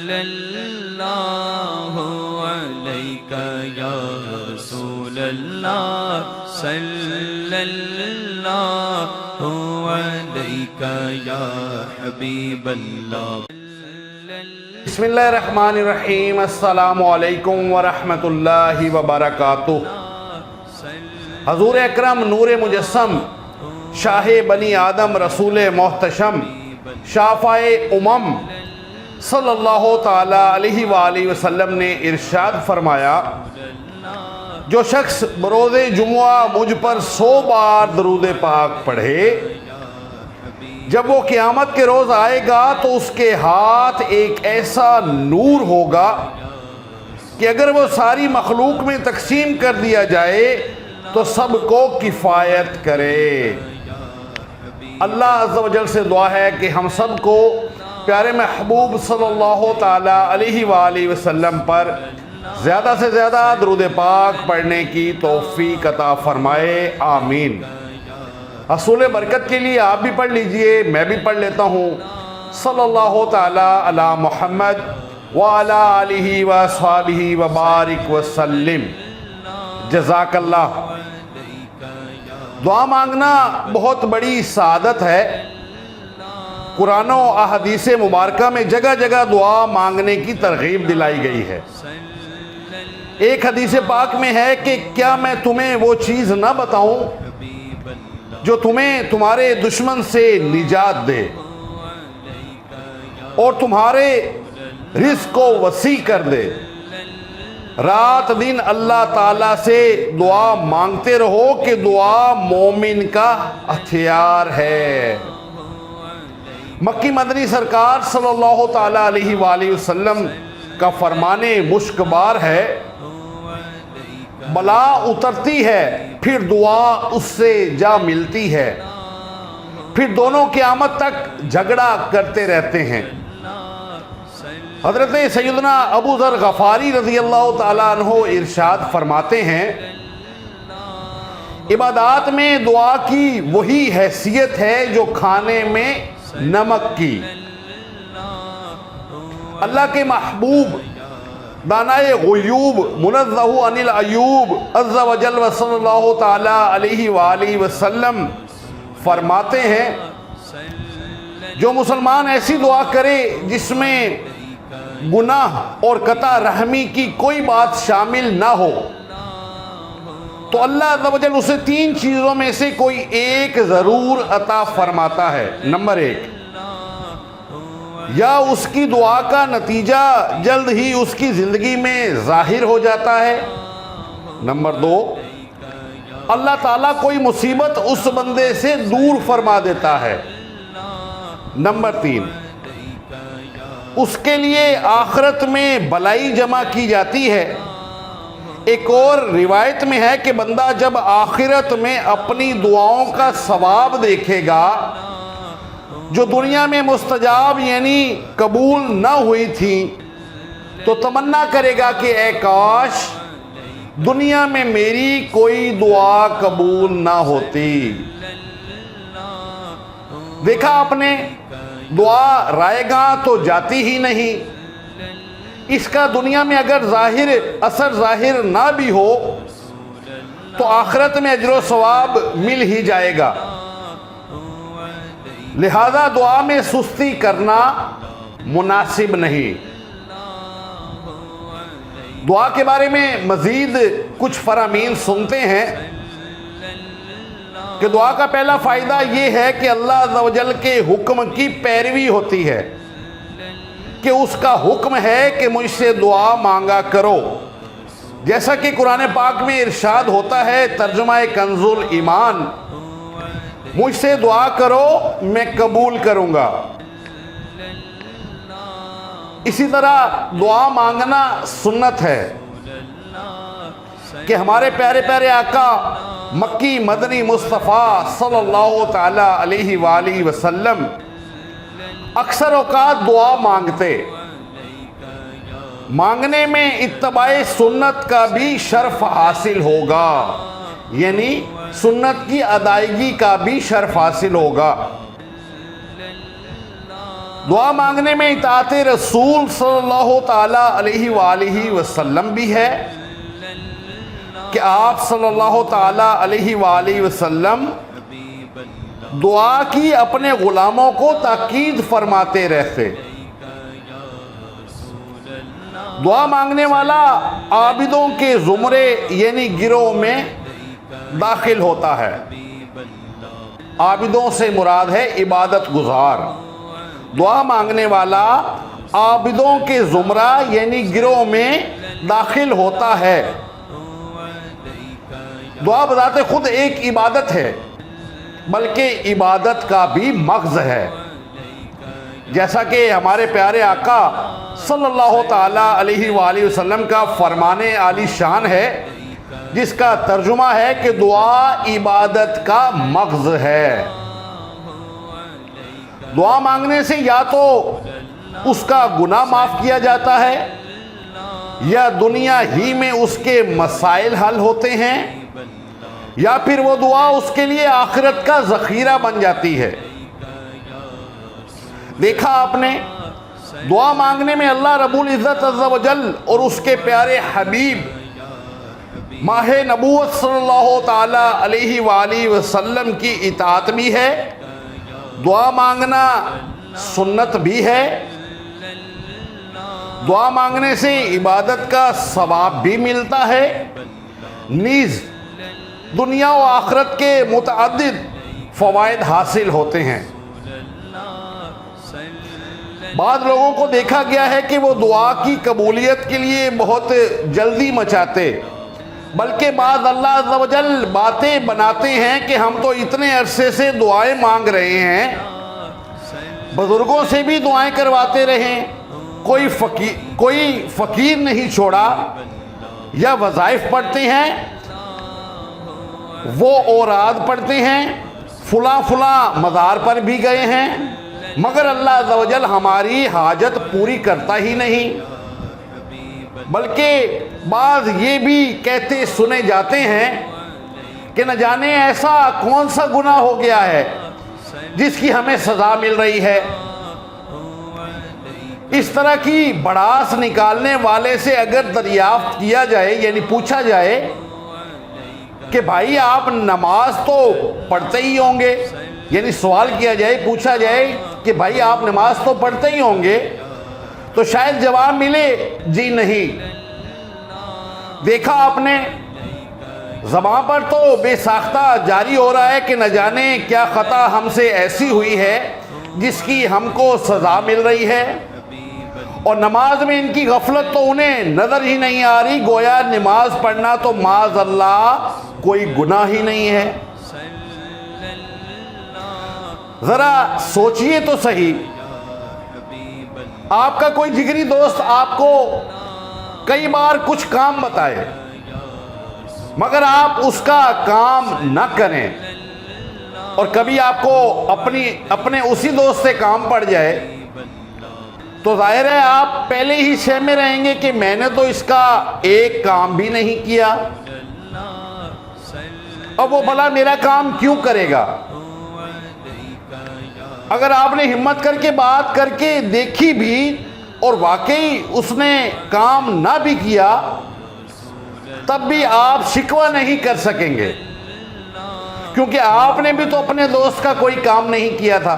صلی اللہ علیہ یا رسول اللہ صلی اللہ علیہ یا حبیب اللہ۔ بسم اللہ الرحمن الرحیم۔ السلام علیکم ورحمۃ اللہ وبرکاتہ۔ حضور اکرم نور مجسم شاہ بنی آدم رسول محتشم شافع امم صلی اللہ تعالی علیہ وآلہ وسلم نے ارشاد فرمایا، جو شخص بروز جمعہ مجھ پر 100 بار درود پاک پڑھے، جب وہ قیامت کے روز آئے گا تو اس کے ہاتھ ایک ایسا نور ہوگا کہ اگر وہ ساری مخلوق میں تقسیم کر دیا جائے تو سب کو کفایت کرے۔ اللہ عز و جل سے دعا ہے کہ ہم سب کو پیارے محبوب صلی اللہ تعالی علیہ وآلہ وسلم پر زیادہ سے زیادہ درود پاک پڑھنے کی توفیق عطا فرمائے، آمین۔ حصول برکت کے لیے آپ بھی پڑھ لیجئے، میں بھی پڑھ لیتا ہوں۔ صلی اللہ تعالی علی محمد وعلی آلہ وصحبہ وبارک وسلم۔ جزاک اللہ۔ دعا مانگنا بہت بڑی سعادت ہے۔ قرآن و احادیث مبارکہ میں جگہ جگہ دعا مانگنے کی ترغیب دلائی گئی ہے۔ ایک حدیث پاک میں ہے کہ کیا میں تمہیں وہ چیز نہ بتاؤں جو تمہیں تمہارے دشمن سے نجات دے اور تمہارے رزق کو وسیع کر دے۔ رات دن اللہ تعالیٰ سے دعا مانگتے رہو کہ دعا مومن کا ہتھیار ہے۔ مکی مدنی سرکار صلی اللہ تعالیٰ علیہ وآلہ وسلم کا فرمان مشکبار ہے، بلا اترتی ہے پھر دعا اس سے جا ملتی ہے، پھر دونوں قیامت تک جھگڑا کرتے رہتے ہیں۔ حضرت سیدنا ابو ذر غفاری رضی اللہ تعالیٰ عنہ ارشاد فرماتے ہیں، عبادات میں دعا کی وہی حیثیت ہے جو کھانے میں نمک کی۔ اللہ کے محبوب دانائے غیوب منزہ عن العیوب عز و جل و صلی اللہ تعالی علیہ وآلہ وسلم فرماتے ہیں، جو مسلمان ایسی دعا کرے جس میں گناہ اور قطع رحمی کی کوئی بات شامل نہ ہو تو اللہ عز و جل اسے 3 چیزوں میں سے کوئی ایک ضرور عطا فرماتا ہے۔ نمبر 1، یا اس کی دعا کا نتیجہ جلد ہی اس کی زندگی میں ظاہر ہو جاتا ہے۔ نمبر 2، اللہ تعالیٰ کوئی مصیبت اس بندے سے دور فرما دیتا ہے۔ نمبر 3، اس کے لیے آخرت میں بلائی جمع کی جاتی ہے۔ ایک اور روایت میں ہے کہ بندہ جب آخرت میں اپنی دعاؤں کا ثواب دیکھے گا جو دنیا میں مستجاب یعنی قبول نہ ہوئی تھی تو تمنا کرے گا کہ اے کاش دنیا میں میری کوئی دعا قبول نہ ہوتی۔ دیکھا آپ نے، دعا رائے گاں تو جاتی ہی نہیں، اس کا دنیا میں اگر اثر ظاہر نہ بھی ہو تو آخرت میں اجر و ثواب مل ہی جائے گا۔ لہذا دعا میں سستی کرنا مناسب نہیں۔ دعا کے بارے میں مزید کچھ فرامین سنتے ہیں کہ دعا کا پہلا فائدہ یہ ہے کہ اللہ عز و جل کے حکم کی پیروی ہوتی ہے، کہ اس کا حکم ہے کہ مجھ سے دعا مانگا کرو، جیسا کہ قرآن پاک میں ارشاد ہوتا ہے، ترجمہ کنز الایمان، مجھ سے دعا کرو میں قبول کروں گا۔ اسی طرح دعا مانگنا سنت ہے کہ ہمارے پیارے پیارے آقا مکی مدنی مصطفیٰ صلی اللہ تعالی علیہ وآلہ وسلم اکثر اوقات دعا مانگتے۔ مانگنے میں اتباع سنت کا بھی شرف حاصل ہوگا، یعنی سنت کی ادائیگی کا بھی شرف حاصل ہوگا۔ دعا مانگنے میں اطاعت رسول صلی اللہ تعالیٰ علیہ وآلہ وسلم بھی ہے کہ آپ صلی اللہ تعالیٰ علیہ وآلہ وسلم دعا کی اپنے غلاموں کو تاکید فرماتے رہتے. دعا مانگنے والا عابدوں کے زمرے یعنی گروہ میں داخل ہوتا ہے. عابدوں سے مراد ہے عبادت گزار. دعا مانگنے والا عابدوں کے زمرہ یعنی گروہ میں داخل ہوتا ہے. دعا بذات خود ایک عبادت ہے بلکہ عبادت کا بھی مغز ہے، جیسا کہ ہمارے پیارے آقا صلی اللہ تعالیٰ علیہ وآلہ وسلم کا فرمان عالی شان ہے، جس کا ترجمہ ہے کہ دعا عبادت کا مغز ہے. دعا مانگنے سے یا تو اس کا گناہ معاف کیا جاتا ہے یا دنیا ہی میں اس کے مسائل حل ہوتے ہیں، یا پھر وہ دعا اس کے لیے آخرت کا ذخیرہ بن جاتی ہے. دیکھا آپ نے، دعا مانگنے میں اللہ رب العزت عز و جل اور اس کے پیارے حبیب ماہ نبوت صلی اللہ تعالیٰ علیہ وآلہ وسلم کی اطاعت بھی ہے. دعا مانگنا سنت بھی ہے. دعا مانگنے سے عبادت کا ثواب بھی ملتا ہے، نیز دنیا و آخرت کے متعدد فوائد حاصل ہوتے ہیں. بعض لوگوں کو دیکھا گیا ہے کہ وہ دعا کی قبولیت کے لیے بہت جلدی مچاتے، بلکہ بعض اللہ عز و جل باتیں بناتے ہیں کہ ہم تو اتنے عرصے سے دعائیں مانگ رہے ہیں، بزرگوں سے بھی دعائیں کرواتے رہے، کوئی فقیر نہیں چھوڑا، یا وظائف پڑھتے ہیں، وہ اوراد پڑھتے ہیں، فلاں مزار پر بھی گئے ہیں، مگر اللہ عز و جل ہماری حاجت پوری کرتا ہی نہیں. بلکہ بعض یہ بھی کہتے سنے جاتے ہیں کہ نہ جانے ایسا کون سا گناہ ہو گیا ہے جس کی ہمیں سزا مل رہی ہے. اس طرح کی بڑاس نکالنے والے سے اگر دریافت کیا جائے، یعنی پوچھا جائے کہ بھائی آپ نماز تو پڑھتے ہی ہوں گے، یعنی سوال کیا جائے، پوچھا جائے کہ بھائی آپ نماز تو پڑھتے ہی ہوں گے، تو شاید جواب ملے جی نہیں. دیکھا آپ نے، زبان پر تو بے ساختہ جاری ہو رہا ہے کہ نہ جانے کیا خطا ہم سے ایسی ہوئی ہے جس کی ہم کو سزا مل رہی ہے، اور نماز میں ان کی غفلت تو انہیں نظر ہی نہیں آ رہی، گویا نماز پڑھنا تو معاذ اللہ کوئی گناہ ہی نہیں ہے. ذرا سوچئے تو صحیح، آپ کا کوئی جگری دوست آپ کو کئی بار کچھ کام بتائے، مگر آپ اس کا کام نہ کریں، اور کبھی آپ کو اپنے اسی دوست سے کام پڑ جائے، تو ظاہر ہے آپ پہلے ہی شے میں رہیں گے کہ میں نے تو اس کا ایک کام بھی نہیں کیا، اب وہ بھلا میرا کام کیوں کرے گا. اگر آپ نے ہمت کر کے بات کر کے دیکھی بھی اور واقعی اس نے کام نہ بھی کیا، تب بھی آپ شکوہ نہیں کر سکیں گے، کیونکہ آپ نے بھی تو اپنے دوست کا کوئی کام نہیں کیا تھا.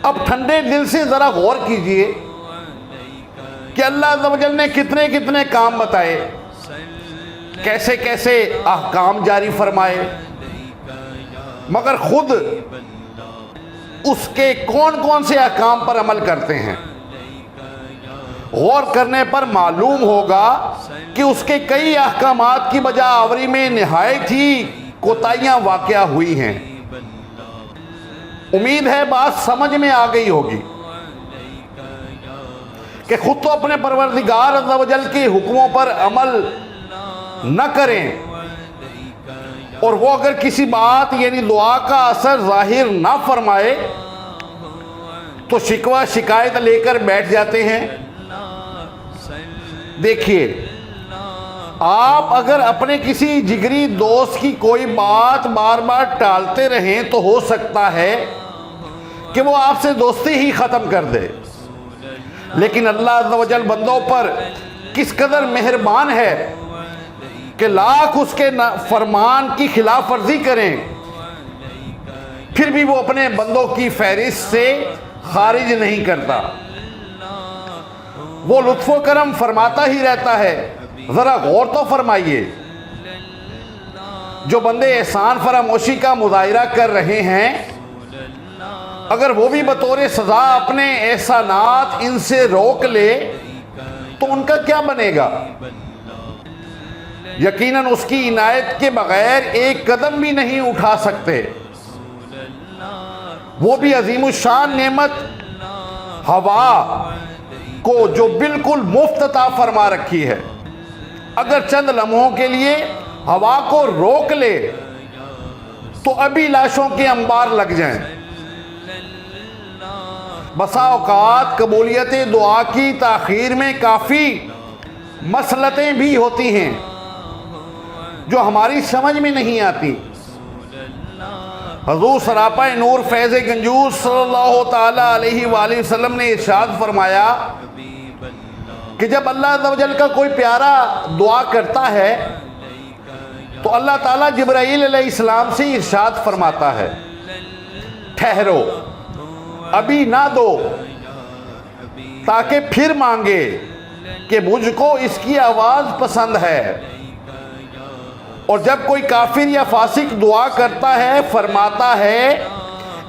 اب ٹھنڈے دل سے ذرا غور کیجئے کہ اللہ عز و جل نے کتنے کام بتائے، کیسے کیسے احکام جاری فرمائے، مگر خود اس کے کون سے احکام پر عمل کرتے ہیں. غور کرنے پر معلوم ہوگا کہ اس کے کئی احکامات کی بجا آوری میں نہایت ہی کوتاہیاں واقع ہوئی ہیں. امید ہے بات سمجھ میں آ گئی ہوگی کہ خود تو اپنے پروردگار عز و جل کے حکموں پر عمل نہ کریں، اور وہ اگر کسی بات یعنی دعا کا اثر ظاہر نہ فرمائے تو شکوہ شکایت لے کر بیٹھ جاتے ہیں. دیکھیے، آپ اگر اپنے کسی جگری دوست کی کوئی بات بار بار ٹالتے رہیں تو ہو سکتا ہے کہ وہ آپ سے دوستی ہی ختم کر دے، لیکن اللہ عز و جل بندوں پر کس قدر مہربان ہے کہ لاکھ اس کے فرمان کی خلاف ورزی کریں، پھر بھی وہ اپنے بندوں کی فہرست سے خارج نہیں کرتا، وہ لطف و کرم فرماتا ہی رہتا ہے۔ ذرا غور تو فرمائیے، جو بندے احسان فراموشی کا مظاہرہ کر رہے ہیں، اگر وہ بھی بطور سزا اپنے احسانات ان سے روک لے تو ان کا کیا بنے گا؟ یقیناً اس کی عنایت کے بغیر ایک قدم بھی نہیں اٹھا سکتے۔ وہ بھی عظیم الشان نعمت ہوا کو جو بالکل مفت عطا فرما رکھی ہے، اگر چند لمحوں کے لیے ہوا کو روک لے تو ابھی لاشوں کے انبار لگ جائیں۔ بسا اوقات قبولیت دعا کی تاخیر میں کافی مصلحتیں بھی ہوتی ہیں جو ہماری سمجھ میں نہیں آتی۔ حضور سراپا نور فیض گنجوس صلی اللہ تعالیٰ علیہ وآلہ وسلم نے ارشاد فرمایا کہ جب اللہ عز و جل کا کوئی پیارا دعا کرتا ہے تو اللہ تعالیٰ جبرائیل علیہ السلام سے ارشاد فرماتا ہے، ٹھہرو، ابھی نہ دو، تاکہ پھر مانگے کہ مجھ کو اس کی آواز پسند ہے۔ اور جب کوئی کافر یا فاسق دعا کرتا ہے، فرماتا ہے،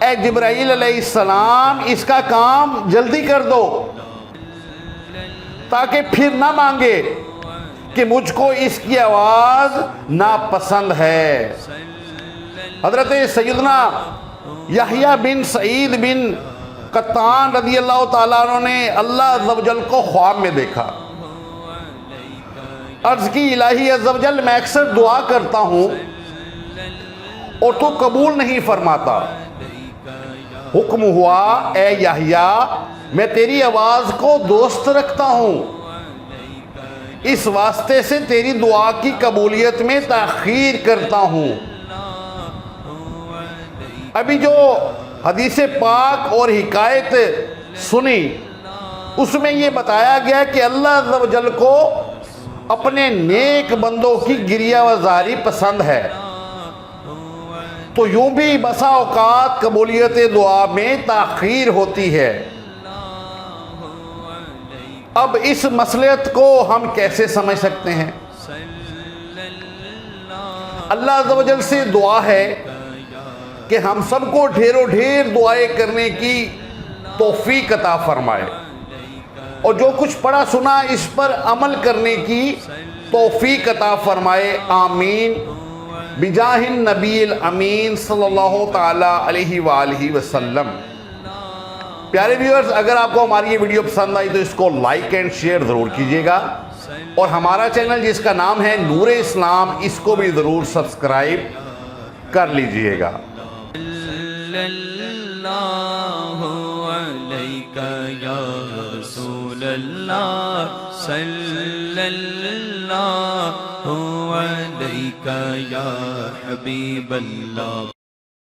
اے جبرائیل علیہ السلام اس کا کام جلدی کر دو، تاکہ پھر نہ مانگے کہ مجھ کو اس کی آواز ناپسند ہے۔ حضرت سیدنا یحییٰ بن سعید بن قطان رضی اللہ تعالیٰ عنہ نے اللہ عز و جل کو خواب میں دیکھا، عرض کی، الہی عز و جل میں اکثر دعا کرتا ہوں اور تو قبول نہیں فرماتا۔ حکم ہوا، اے یحییٰ میں تیری آواز کو دوست رکھتا ہوں، اس واسطے سے تیری دعا کی قبولیت میں تاخیر کرتا ہوں۔ ابھی جو حدیث پاک اور حکایت سنی اس میں یہ بتایا گیا کہ اللہ عز و جل کو اپنے نیک بندوں کی گریہ و زاری پسند ہے، تو یوں بھی بسا اوقات قبولیت دعا میں تاخیر ہوتی ہے۔ اب اس مصلحت کو ہم کیسے سمجھ سکتے ہیں؟ اللہ عز و جل سے دعا ہے کہ ہم سب کو ڈھیروں ڈھیر دعائیں کرنے کی توفیق عطا فرمائے، اور جو کچھ پڑھا سنا اس پر عمل کرنے کی توفیق عطا فرمائے، آمین، بجاہ النبی الامین صلی اللہ تعالیٰ علیہ وآلہ وسلم۔ پیارے ویورز، اگر آپ کو ہماری یہ ویڈیو پسند آئی تو اس کو لائک اینڈ شیئر ضرور کیجیے گا، اور ہمارا چینل جس کا نام ہے نور اسلام، اس کو بھی ضرور سبسکرائب کر لیجیے گا۔ اللہ علیک یا رسول اللہ، صلی اللہ علیک یا حبیب اللہ۔